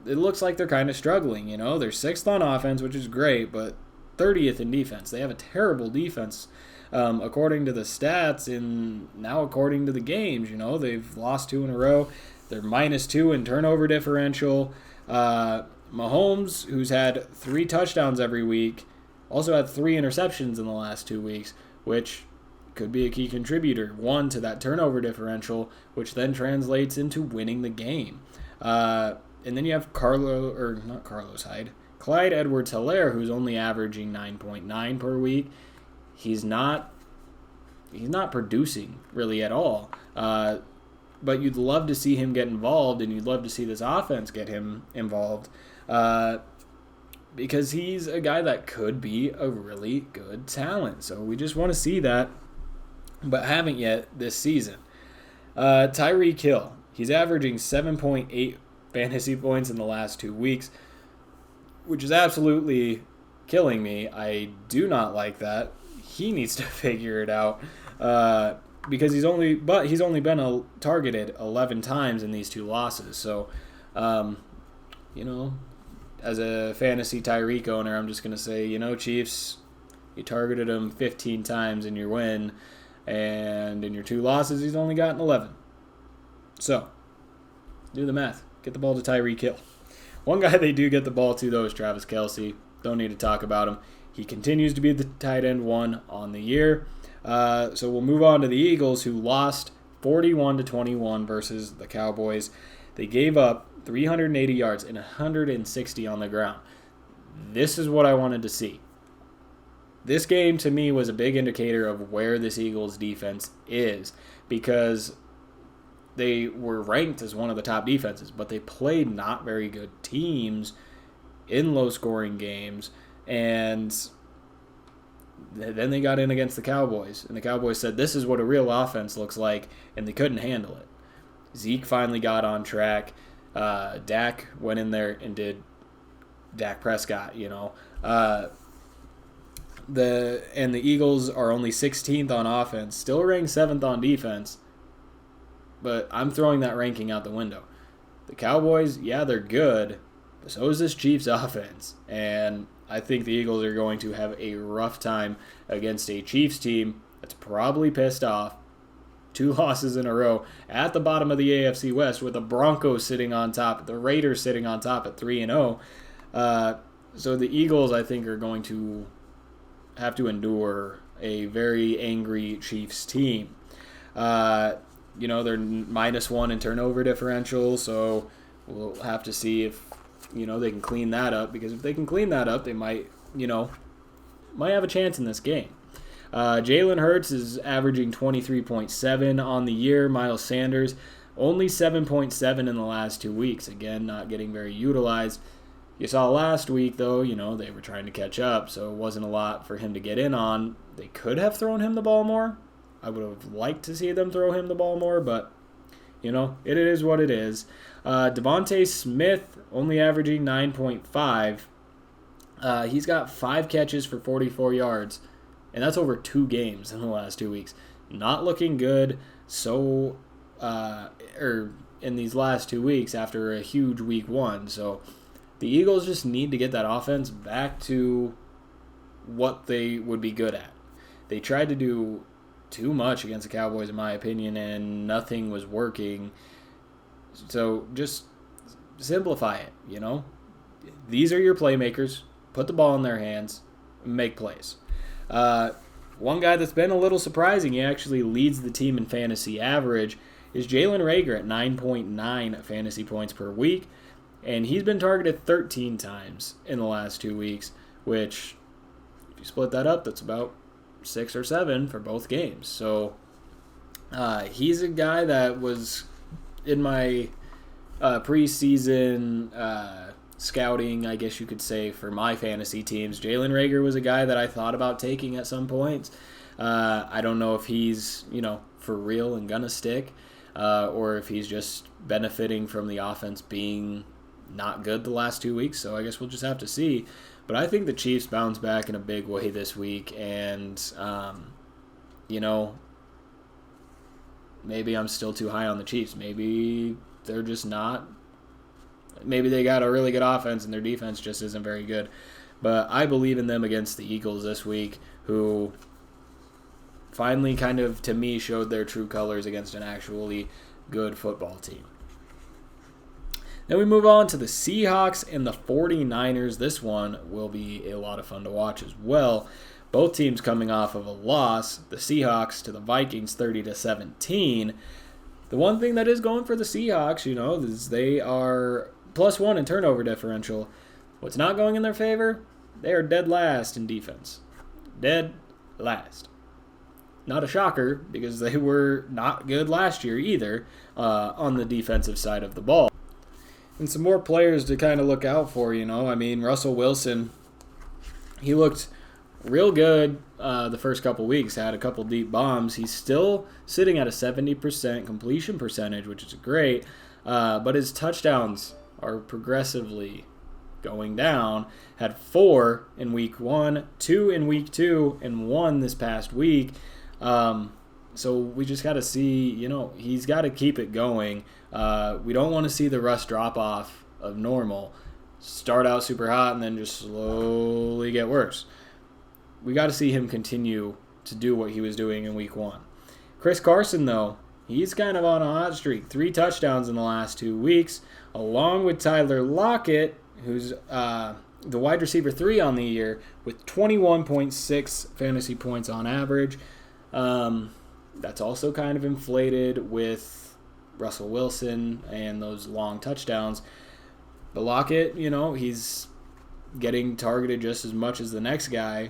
it looks like they're kind of struggling, They're 6th on offense, which is great, but 30th in defense. They have a terrible defense, according to the stats, and now according to the games, They've lost 2 in a row. They're -2 in turnover differential. Mahomes, who's had 3 touchdowns every week, also had 3 interceptions in the last 2 weeks, which could be a key contributor. 1 to that turnover differential, which then translates into winning the game. And then you have Clyde Edwards-Helaire, who's only averaging 9.9 per week. He's not producing really at all. But you'd love to see him get involved, and you'd love to see this offense get him involved, because he's a guy that could be a really good talent. So we just want to see that, but haven't yet this season. Tyreek Hill, he's averaging 7.8 fantasy points in the last 2 weeks, which is absolutely killing me. I do not like that. He needs to figure it out, because he's only been targeted 11 times in these 2 losses. So, as a fantasy Tyreek owner, I'm just going to say, Chiefs, you targeted him 15 times in your win, and in your 2 losses, he's only gotten 11. So, do the math. Get the ball to Tyreek Hill. One guy they do get the ball to, though, is Travis Kelce. Don't need to talk about him. He continues to be the tight end 1 on the year. So we'll move on to the Eagles, who lost 41-21 versus the Cowboys. They gave up 380 yards and 160 on the ground. This is what I wanted to see. This game, to me, was a big indicator of where this Eagles defense is, because they were ranked as one of the top defenses, but they played not very good teams in low-scoring games, and then they got in against the Cowboys, and the Cowboys said, this is what a real offense looks like, and they couldn't handle it. Zeke finally got on track. Dak went in there and did Dak Prescott, The Eagles are only 16th on offense, still ranked 7th on defense, but I'm throwing that ranking out the window. The Cowboys, yeah, they're good, but so is this Chiefs offense, and I think the Eagles are going to have a rough time against a Chiefs team that's probably pissed off. 2 losses in a row at the bottom of the AFC West, with the Broncos sitting on top, the Raiders sitting on top at 3-0. So the Eagles, I think, are going to have to endure a very angry Chiefs team. They're -1 in turnover differential, so we'll have to see if they can clean that up, because if they can clean that up, they might have a chance in this game. Jalen Hurts is averaging 23.7 on the year. Emmanuel Sanders, only 7.7 in the last 2 weeks. Again, not getting very utilized. You saw last week, though, they were trying to catch up, so it wasn't a lot for him to get in on. They could have thrown him the ball more. I would have liked to see them throw him the ball more, but, it is what it is. Devonta Smith, only averaging 9.5. He's got 5 catches for 44 yards, and that's over 2 games in the last 2 weeks. Not looking good in these last 2 weeks after a huge week 1. So the Eagles just need to get that offense back to what they would be good at. They tried to do too much against the Cowboys, in my opinion, and nothing was working. So just simplify it, These are your playmakers. Put the ball in their hands. Make plays. One guy that's been a little surprising, he actually leads the team in fantasy average, is Jalen Reagar at 9.9 fantasy points per week. And he's been targeted 13 times in the last 2 weeks, which, if you split that up, that's about 6 or 7 for both games. So he's a guy that was in my preseason scouting, I guess you could say, for my fantasy teams. Jalen Reagar was a guy that I thought about taking at some points. I don't know if he's, for real and gonna stick, or if he's just benefiting from the offense being not good the last 2 weeks. So I guess we'll just have to see. But I think the Chiefs bounce back in a big way this week, and, maybe I'm still too high on the Chiefs. Maybe they're just not. Maybe they got a really good offense and their defense just isn't very good. But I believe in them against the Eagles this week, who finally kind of, to me, showed their true colors against an actually good football team. Then we move on to the Seahawks and the 49ers. This one will be a lot of fun to watch as well. Both teams coming off of a loss. The Seahawks to the Vikings 30-17. The one thing that is going for the Seahawks, is they are +1 in turnover differential. What's not going in their favor? They are dead last in defense. Dead last. Not a shocker, because they were not good last year either on the defensive side of the ball. And some more players to kind of look out for, Russell Wilson, he looked real good the first couple weeks, had a couple deep bombs. He's still sitting at a 70% completion percentage, which is great, but his touchdowns are progressively going down. Had 4 in week 1, 2 in week 2, and 1 this past week. So we just got to see, he's got to keep it going. We don't want to see the Russ drop off of normal. Start out super hot and then just slowly get worse. We got to see him continue to do what he was doing in week 1. Chris Carson, though, he's kind of on a hot streak. 3 touchdowns in the last 2 weeks, along with Tyler Lockett, who's the wide receiver 3 on the year with 21.6 fantasy points on average. That's also kind of inflated with Russell Wilson and those long touchdowns. But Lockett, he's getting targeted just as much as the next guy,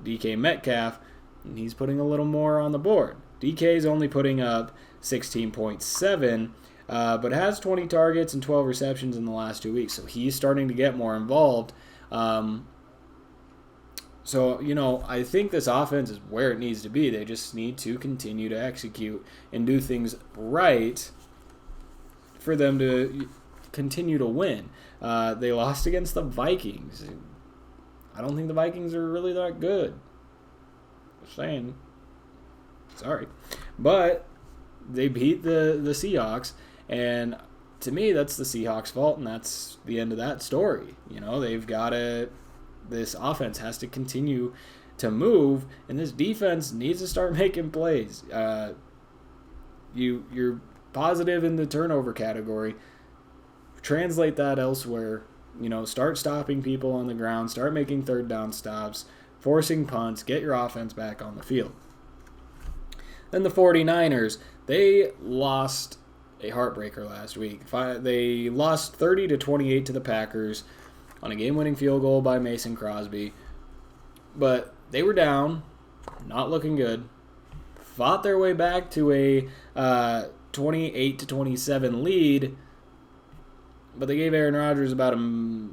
DK Metcalf, and he's putting a little more on the board. DK is only putting up 16.7, but has 20 targets and 12 receptions in the last 2 weeks, so he's starting to get more involved. So, I think this offense is where it needs to be. They just need to continue to execute and do things right for them to continue to win. They lost against the Vikings. I don't think the Vikings are really that good. Just saying. Sorry. But they beat the Seahawks, and to me, that's the Seahawks' fault, and that's the end of that story. They've got to... This offense has to continue to move, and this defense needs to start making plays. You're positive in the turnover category. Translate that elsewhere. Start stopping people on the ground. Start making third down stops, forcing punts. Get your offense back on the field. Then the 49ers, they lost a heartbreaker last week. They lost 30-28 to the Packers on a game-winning field goal by Mason Crosby. But they were down, not looking good. Fought their way back to a 28-27 lead, but they gave Aaron Rodgers about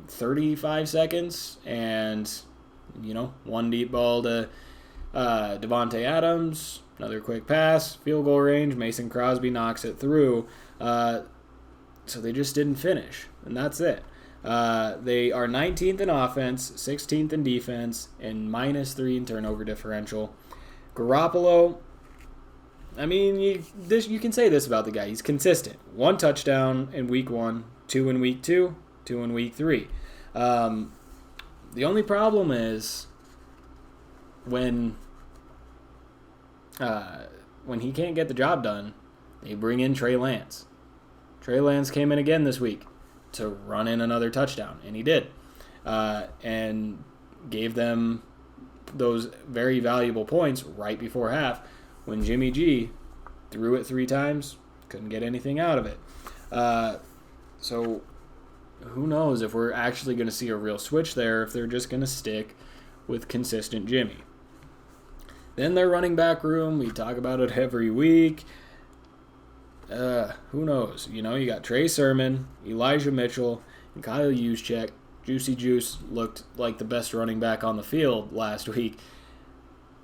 35 seconds, and one deep ball to Devontae Adams, another quick pass, field goal range. Mason Crosby knocks it through. So they just didn't finish, and that's it. They are 19th in offense, 16th in defense, and -3 in turnover differential. Garoppolo, you can say this about the guy. He's consistent. 1 touchdown in week 1, 2 in week 2, 2 in week 3. The only problem is when he can't get the job done, they bring in Trey Lance. Trey Lance came in again this week to run in another touchdown, and he did, and gave them those very valuable points right before half when Jimmy G threw it 3 times, couldn't get anything out of it. So who knows if we're actually going to see a real switch there, if they're just going to stick with consistent Jimmy. Then their running back room, we talk about it every week. Who knows? You got Trey Sermon, Elijah Mitchell, and Kyle Juszczyk. Juicy Juice looked like the best running back on the field last week.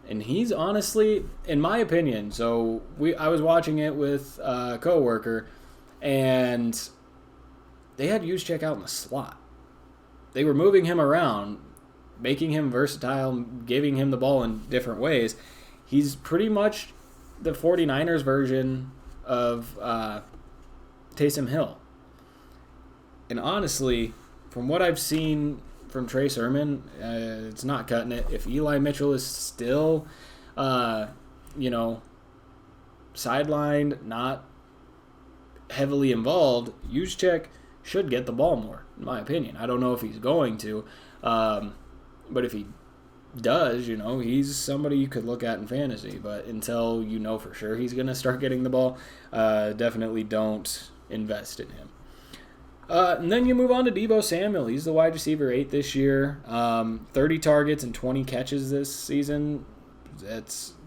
And he's honestly, in my opinion, I was watching it with a coworker, and they had Juszczyk out in the slot. They were moving him around, making him versatile, giving him the ball in different ways. He's pretty much the 49ers version of Taysom Hill. And honestly, from what I've seen from Trey Sermon, it's not cutting it. If Eli Mitchell is still, sidelined, not heavily involved, Juszczyk should get the ball more, in my opinion. I don't know if he's going to, but if he does, he's somebody you could look at in fantasy. But until you know for sure he's going to start getting the ball, definitely don't invest in him. And then you move on to Devo Samuel. He's the wide receiver 8 this year. 30 targets and 20 catches this season.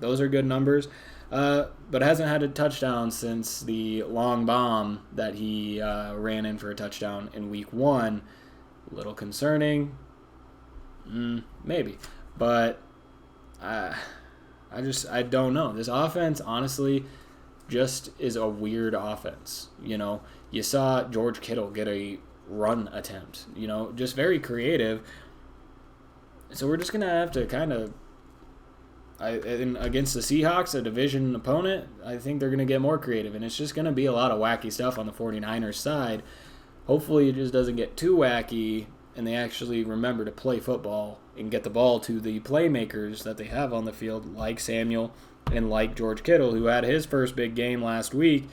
Those are good numbers. But hasn't had a touchdown since the long bomb that he ran in for a touchdown in week 1. A little concerning. Maybe. But I don't know. This offense, honestly, just is a weird offense. You saw George Kittle get a run attempt. Just very creative. So we're just going to have to kind of, against the Seahawks, a division opponent, I think they're going to get more creative. And it's just going to be a lot of wacky stuff on the 49ers side. Hopefully it just doesn't get too wacky and they actually remember to play football and get the ball to the playmakers that they have on the field, like Samuel and like George Kittle, who had his first big game last week.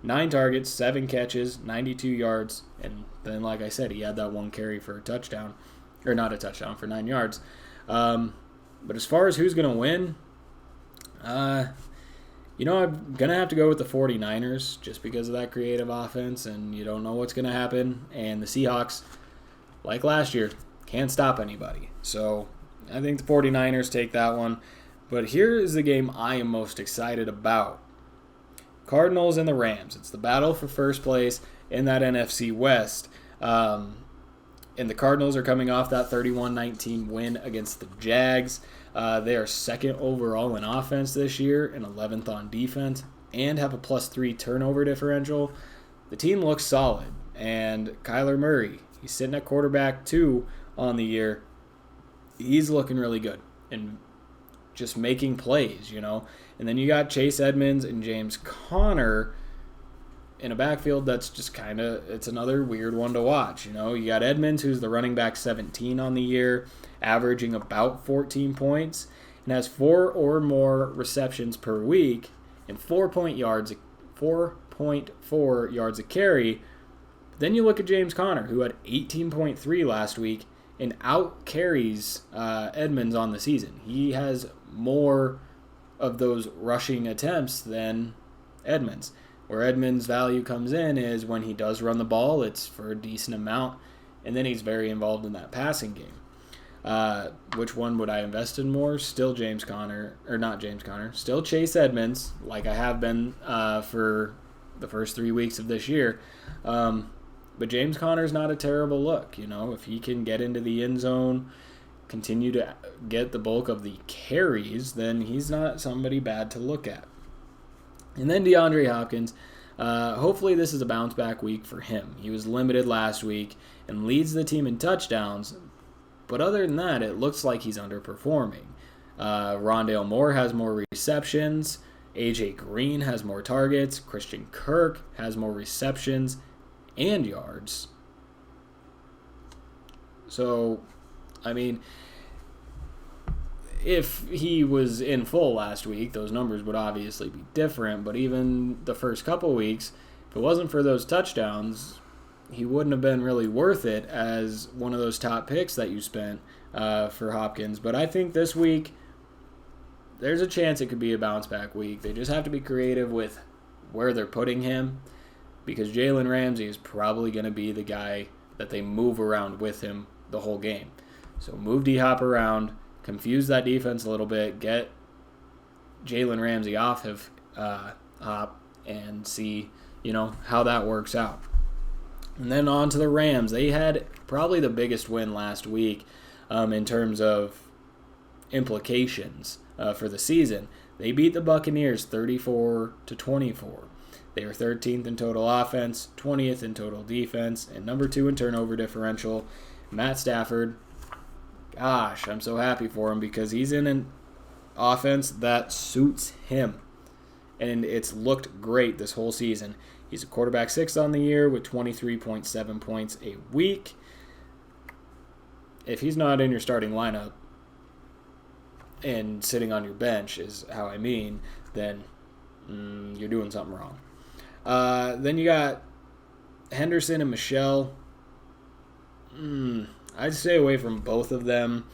9 targets, 7 catches, 92 yards, and then, like I said, he had that 1 carry for a touchdown. Or not a touchdown, for 9 yards. But as far as who's going to win, I'm going to have to go with the 49ers just because of that creative offense, and you don't know what's going to happen. And the Seahawks, like last year, can't stop anybody. So I think the 49ers take that one. But here is the game I am most excited about. Cardinals and the Rams. It's the battle for first place in that NFC West. And the Cardinals are coming off that 31-19 win against the Jags. They are second overall in offense this year and 11th on defense and have a +3 turnover differential. The team looks solid. And Kyler Murray, he's sitting at quarterback 2 on the year. He's looking really good and just making plays, And then you got Chase Edmonds and James Conner in a backfield that's just it's another weird one to watch. You got Edmonds, who's the running back 17 on the year, averaging about 14 points, and has 4 or more receptions per week and 4.4 yards a carry. Then you look at James Conner, who had 18.3 last week and out carries Edmonds on the season. He has more of those rushing attempts than Edmonds. Where Edmonds' value comes in is when he does run the ball, it's for a decent amount, and then he's very involved in that passing game. Which one would I invest in more? Still James Conner, or not James Conner, still Chase Edmonds, like I have been for the first 3 weeks of this year. But James Conner's not a terrible look. If he can get into the end zone, continue to get the bulk of the carries, then he's not somebody bad to look at. And then DeAndre Hopkins, hopefully this is a bounce-back week for him. He was limited last week and leads the team in touchdowns, but other than that, it looks like he's underperforming. Rondale Moore has more receptions. A.J. Green has more targets. Christian Kirk has more receptions and yards. So, if he was in full last week, those numbers would obviously be different. But even the first couple weeks, if it wasn't for those touchdowns, he wouldn't have been really worth it as one of those top picks that you spent for Hopkins. But I think this week, there's a chance it could be a bounce-back week. They just have to be creative with where they're putting him, because Jalen Ramsey is probably going to be the guy that they move around with him the whole game. So move D-Hop around, confuse that defense a little bit, get Jalen Ramsey off of Hop, and see, how that works out. And then on to the Rams. They had probably the biggest win last week in terms of implications for the season. They beat the Buccaneers 34-24. They were 13th in total offense, 20th in total defense, and number 2 in turnover differential. Matt Stafford, gosh, I'm so happy for him because he's in an offense that suits him. And it's looked great this whole season. He's a quarterback 6 on the year with 23.7 points a week. If he's not in your starting lineup and sitting on your bench is how I mean, then you're doing something wrong. Then you got Henderson and Michel, I'd stay away from both of them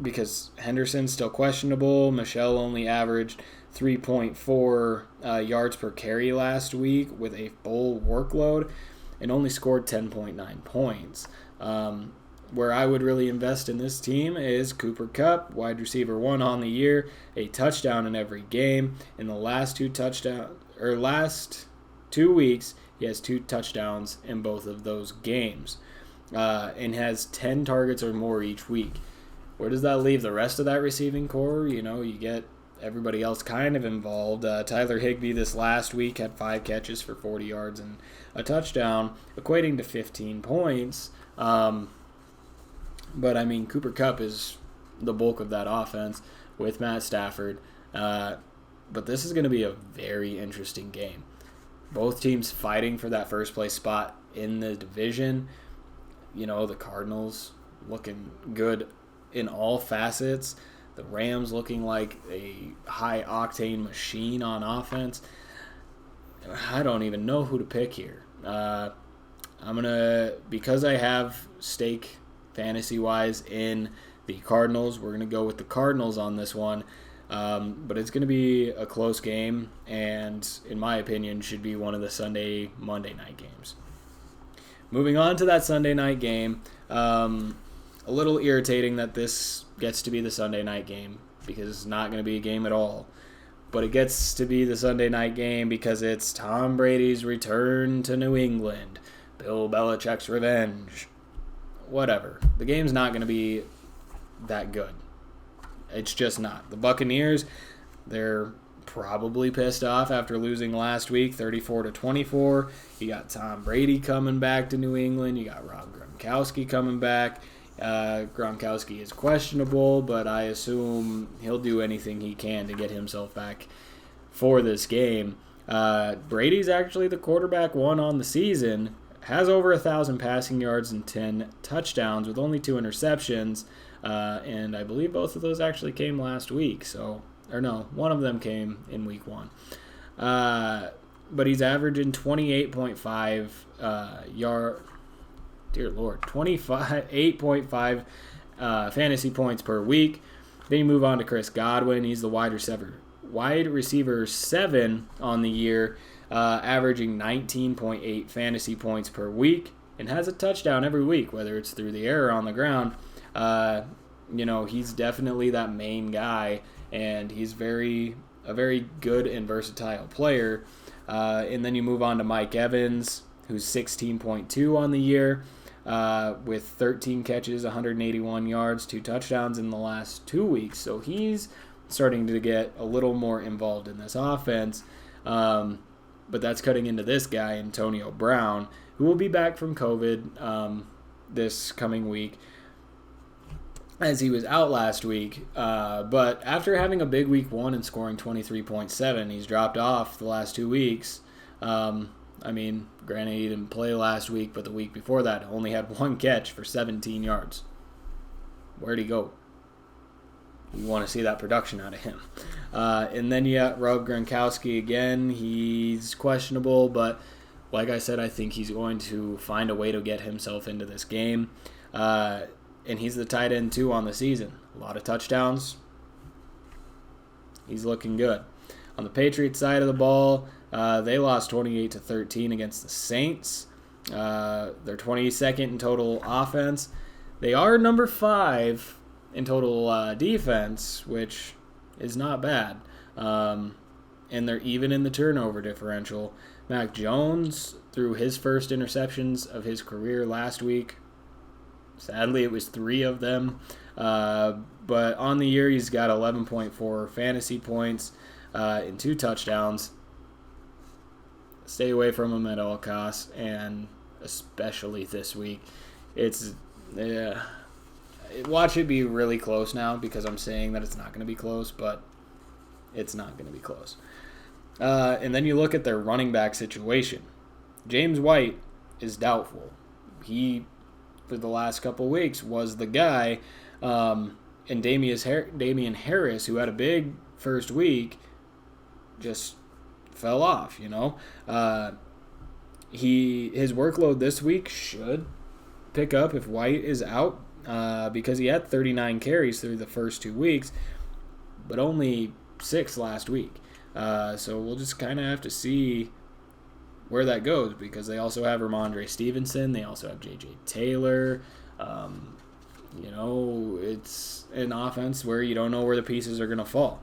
because Henderson's still questionable. Michel only averaged 3.4 yards per carry last week with a full workload and only scored 10.9 points. Where I would really invest in this team is Cooper Kupp, wide receiver 1 on the year, a touchdown in every game. In the last 2 weeks, he has 2 touchdowns in both of those games, and has 10 targets or more each week. Where does that leave the rest of that receiving core? You get everybody else kind of involved. Tyler Higbee this last week had 5 catches for 40 yards and a touchdown, equating to 15 points. But, Cooper Kupp is the bulk of that offense with Matt Stafford. But this is going to be a very interesting game. Both teams fighting for that first-place spot in the division. The Cardinals looking good in all facets. The Rams looking like a high-octane machine on offense. I don't even know who to pick here. Because I have stake fantasy-wise in the Cardinals, we're going to go with the Cardinals on this one. But it's going to be a close game, and in my opinion, should be one of the Monday night games. Moving on to that Sunday night game, a little irritating that this gets to be the Sunday night game because it's not going to be a game at all. But it gets to be the Sunday night game because it's Tom Brady's return to New England, Bill Belichick's revenge. Whatever. The game's not going to be that good. It's just not. The Buccaneers, they're probably pissed off after losing last week, 34-24. You got Tom Brady coming back to New England. You got Rob Gronkowski coming back. Gronkowski is questionable, but I assume he'll do anything he can to get himself back for this game. Brady's actually the quarterback 1 on the season. Has over 1,000 passing yards and 10 touchdowns with only 2 interceptions. And I believe both of those actually came last week. One of them came in week 1. But he's averaging 28.5 fantasy points per week. Then you move on to Chris Godwin. He's the wide receiver 7 on the year, averaging 19.8 fantasy points per week, and has a touchdown every week, whether it's through the air or on the ground. He's definitely that main guy, and he's a very good and versatile player. And then you move on to Mike Evans, who's 16.2 on the year, with 13 catches, 181 yards, 2 touchdowns in the last 2 weeks. So he's starting to get a little more involved in this offense. But that's cutting into this guy, Antonio Brown, who will be back from COVID this coming week, as he was out last week. But after having a big week 1 and scoring 23.7, he's dropped off the last 2 weeks. Granted, he didn't play last week, but the week before that only had 1 catch for 17 yards. Where'd he go? You want to see that production out of him. And then you got Rob Gronkowski again. He's questionable, but like I said, I think he's going to find a way to get himself into this game. And he's the tight end 2 on the season. A lot of touchdowns. He's looking good. On the Patriots side of the ball, they lost 28-13 against the Saints. They're 22nd in total offense. They are number 5 in total defense, which is not bad. And they're even in the turnover differential. Mac Jones threw his first interceptions of his career last week. Sadly, it was 3 of them. But on the year, he's got 11.4 fantasy points and 2 touchdowns. Stay away from him at all costs, and especially this week. Watch it be really close now, because I'm saying that it's not going to be close, but it's not going to be close. And then you look at their running back situation. James White is doubtful. He, for the last couple weeks, was the guy. And Damian Harris, who had a big first week, just fell off, his workload this week should pick up if White is out, because he had 39 carries through the first 2 weeks, but only 6 last week. So we'll just kind of have to see where that goes, because they also have Ramondre Stevenson. They also have J.J. Taylor. It's an offense where you don't know where the pieces are going to fall.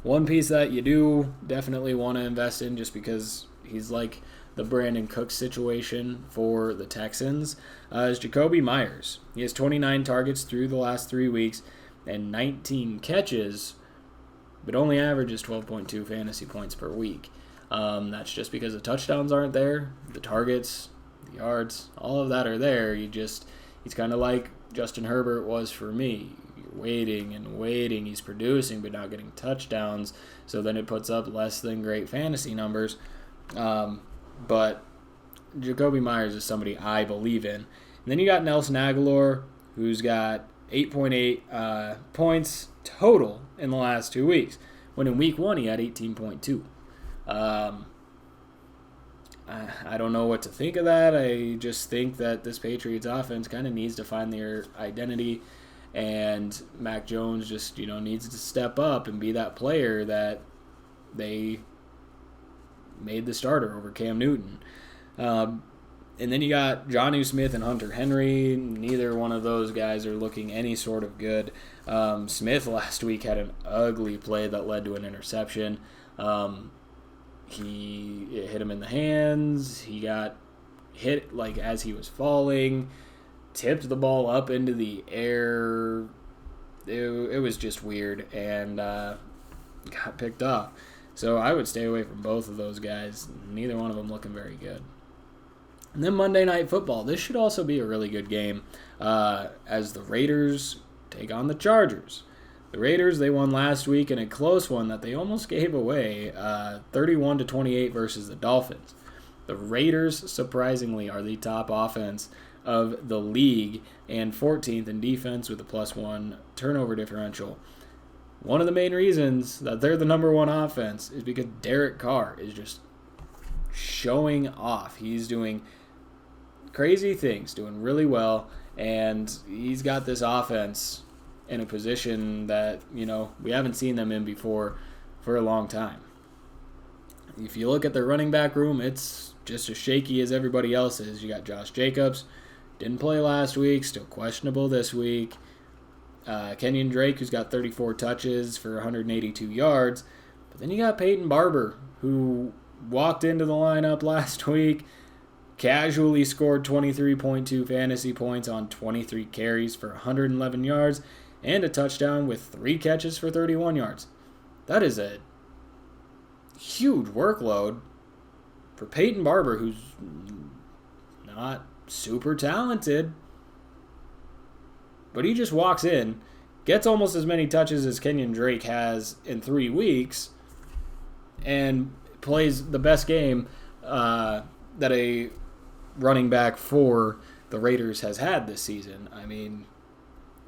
One piece that you do definitely want to invest in, just because he's like the Brandon Cooks situation for the Texans, is Jacoby Myers. He has 29 targets through the last 3 weeks and 19 catches, but only averages 12.2 fantasy points per week. That's just because the touchdowns aren't there, the targets, the yards, all of that are there. He's kind of like Justin Herbert was for me. You're waiting and waiting. He's producing but not getting touchdowns, so then it puts up less than great fantasy numbers. But Jacoby Myers is somebody I believe in. And then you got Nelson Aguilar, who's got 8.8 points total in the last 2 weeks, when in week 1 he had 18.2. I don't know what to think of that. I just think that this Patriots offense kind of needs to find their identity, and Mac Jones just needs to step up and be that player that they made the starter over Cam Newton. And then you got Jonnu Smith and Hunter Henry. Neither one of those guys are looking any sort of good. Smith last week had an ugly play that led to an interception. It hit him in the hands. He got hit as he was falling, tipped the ball up into the air. It was just weird, and got picked off. So I would stay away from both of those guys. Neither one of them looking very good. And then Monday Night Football. This should also be a really good game, as the Raiders take on the Chargers. The Raiders, they won last week in a close one that they almost gave away, 31-28 versus the Dolphins. The Raiders, surprisingly, are the top offense of the league and 14th in defense with a +1 turnover differential. One of the main reasons that they're the number one offense is because Derek Carr is just showing off. He's doing crazy things, doing really well, and he's got this offense in a position that, we haven't seen them in before for a long time. If you look at their running back room, it's just as shaky as everybody else's. You got Josh Jacobs, didn't play last week, still questionable this week. Kenyon Drake, who's got 34 touches for 182 yards. But then you got Peyton Barber, who walked into the lineup last week, casually scored 23.2 fantasy points on 23 carries for 111 yards and a touchdown with 3 catches for 31 yards. That is a huge workload for Peyton Barber, who's not super talented. But he just walks in, gets almost as many touches as Kenyon Drake has in 3 weeks, and plays the best game that a running back for the Raiders has had this season. I mean,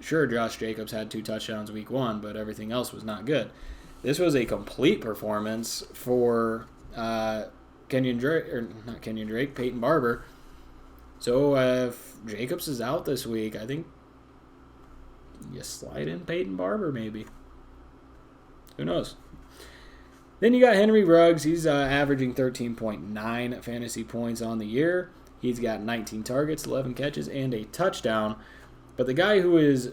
sure, Josh Jacobs had 2 touchdowns week 1, but everything else was not good. This was a complete performance for Peyton Barber. So if Jacobs is out this week, I think you slide in Peyton Barber maybe. Who knows? Then you got Henry Ruggs. He's averaging 13.9 fantasy points on the year. He's got 19 targets, 11 catches, and a touchdown. But the guy who is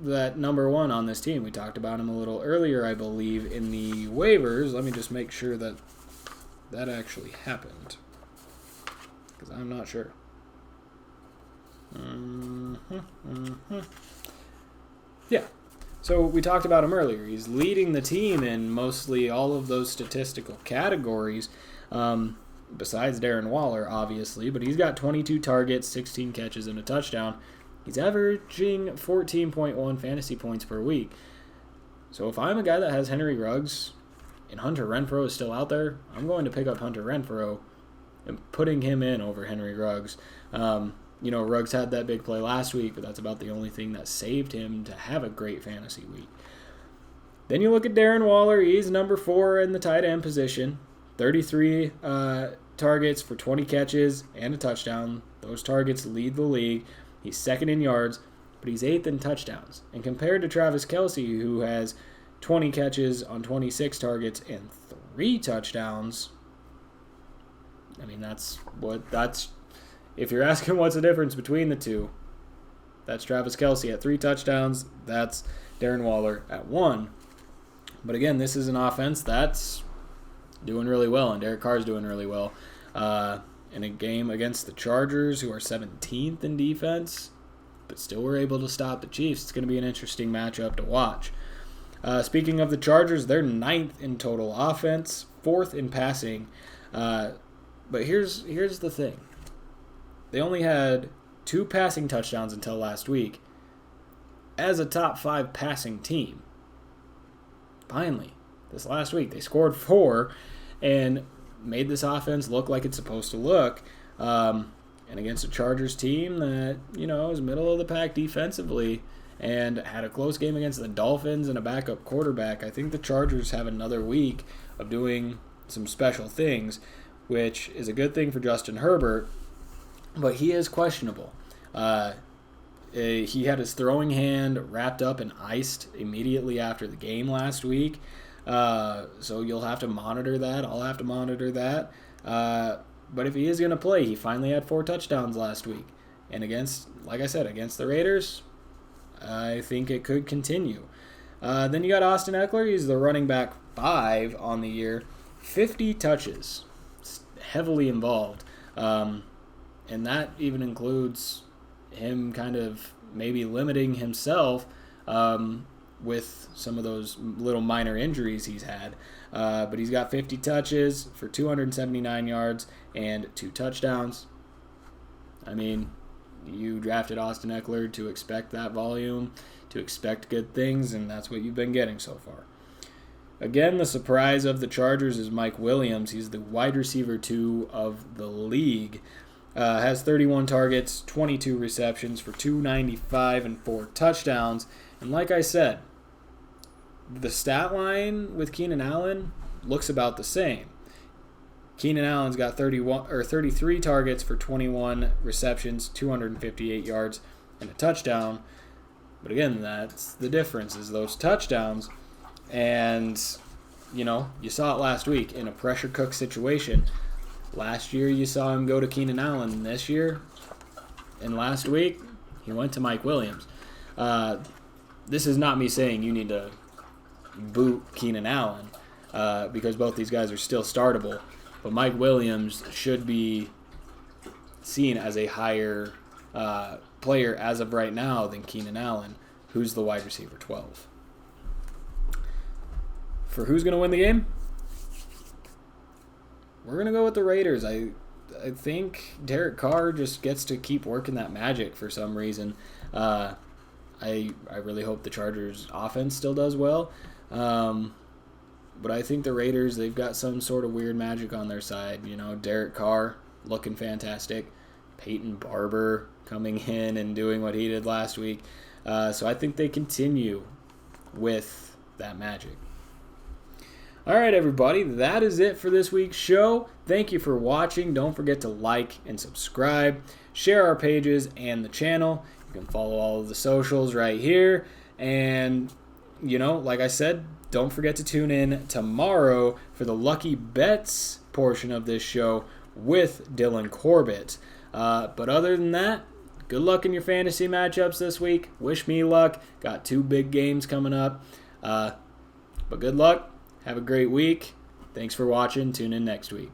that number one on this team, we talked about him a little earlier, I believe, in the waivers. Let me just make sure that that actually happened, because I'm not sure. Yeah. So we talked about him earlier. He's leading the team in mostly all of those statistical categories, besides Darren Waller, obviously. But he's got 22 targets, 16 catches, and a touchdown. He's averaging 14.1 fantasy points per week. So if I'm a guy that has Henry Ruggs and Hunter Renfro is still out there, I'm going to pick up Hunter Renfro and putting him in over Henry Ruggs. Ruggs had that big play last week, but that's about the only thing that saved him to have a great fantasy week. Then you look at Darren Waller. He's number 4 in the tight end position. 33 targets for 20 catches and a touchdown. Those targets lead the league. He's second in yards, but he's 8th in touchdowns. And compared to Travis Kelce, who has 20 catches on 26 targets and 3 touchdowns, I mean, that's if you're asking what's the difference between the two, that's Travis Kelce at 3 touchdowns. That's Darren Waller at 1. But again, this is an offense that's doing really well, and Derek Carr's doing really well. In a game against the Chargers, who are 17th in defense, but still were able to stop the Chiefs. It's going to be an interesting matchup to watch. Speaking of the Chargers, they're 9th in total offense, 4th in passing. But here's the thing. They only had 2 passing touchdowns until last week as a top 5 passing team. Finally, this last week, they scored 4 and made this offense look like it's supposed to look. And against a Chargers team that, is middle of the pack defensively and had a close game against the Dolphins and a backup quarterback, I think the Chargers have another week of doing some special things, which is a good thing for Justin Herbert, but he is questionable. He had his throwing hand wrapped up and iced immediately after the game last week. So you'll have to monitor that. I'll have to monitor that. But if he is going to play, he finally had 4 touchdowns last week. And against the Raiders, I think it could continue. Then you got Austin Eckler. He's the running back 5 on the year. 50 touches. It's heavily involved. And that even includes him kind of maybe limiting himself with some of those little minor injuries he's had. But he's got 50 touches for 279 yards and 2 touchdowns. I mean, you drafted Austin Eckler to expect that volume, to expect good things, and that's what you've been getting so far. Again, the surprise of the Chargers is Mike Williams. He's the wide receiver 2 of the league. Has 31 targets, 22 receptions for 295 and 4 touchdowns. And like I said, the stat line with Keenan Allen looks about the same. Keenan Allen's got 33 targets for 21 receptions, 258 yards, and a touchdown. But again, that's the difference, is those touchdowns. And, you saw it last week in a pressure cook situation. Last year, you saw him go to Keenan Allen. This year, and last week, he went to Mike Williams. This is not me saying you need to boot Keenan Allen because both these guys are still startable. But Mike Williams should be seen as a higher player as of right now than Keenan Allen, who's the wide receiver 12. For who's going to win the game? We're going to go with the Raiders. I think Derek Carr just gets to keep working that magic for some reason. I really hope the Chargers offense still does well. But I think the Raiders, they've got some sort of weird magic on their side. Derek Carr looking fantastic. Peyton Barber coming in and doing what he did last week. So I think they continue with that magic. All right, everybody, that is it for this week's show. Thank you for watching. Don't forget to like and subscribe. Share our pages and the channel. You can follow all of the socials right here. And, like I said, don't forget to tune in tomorrow for the Lucky Bets portion of this show with Dylan Corbett. But other than that, good luck in your fantasy matchups this week. Wish me luck. Got 2 big games coming up. But good luck. Have a great week. Thanks for watching. Tune in next week.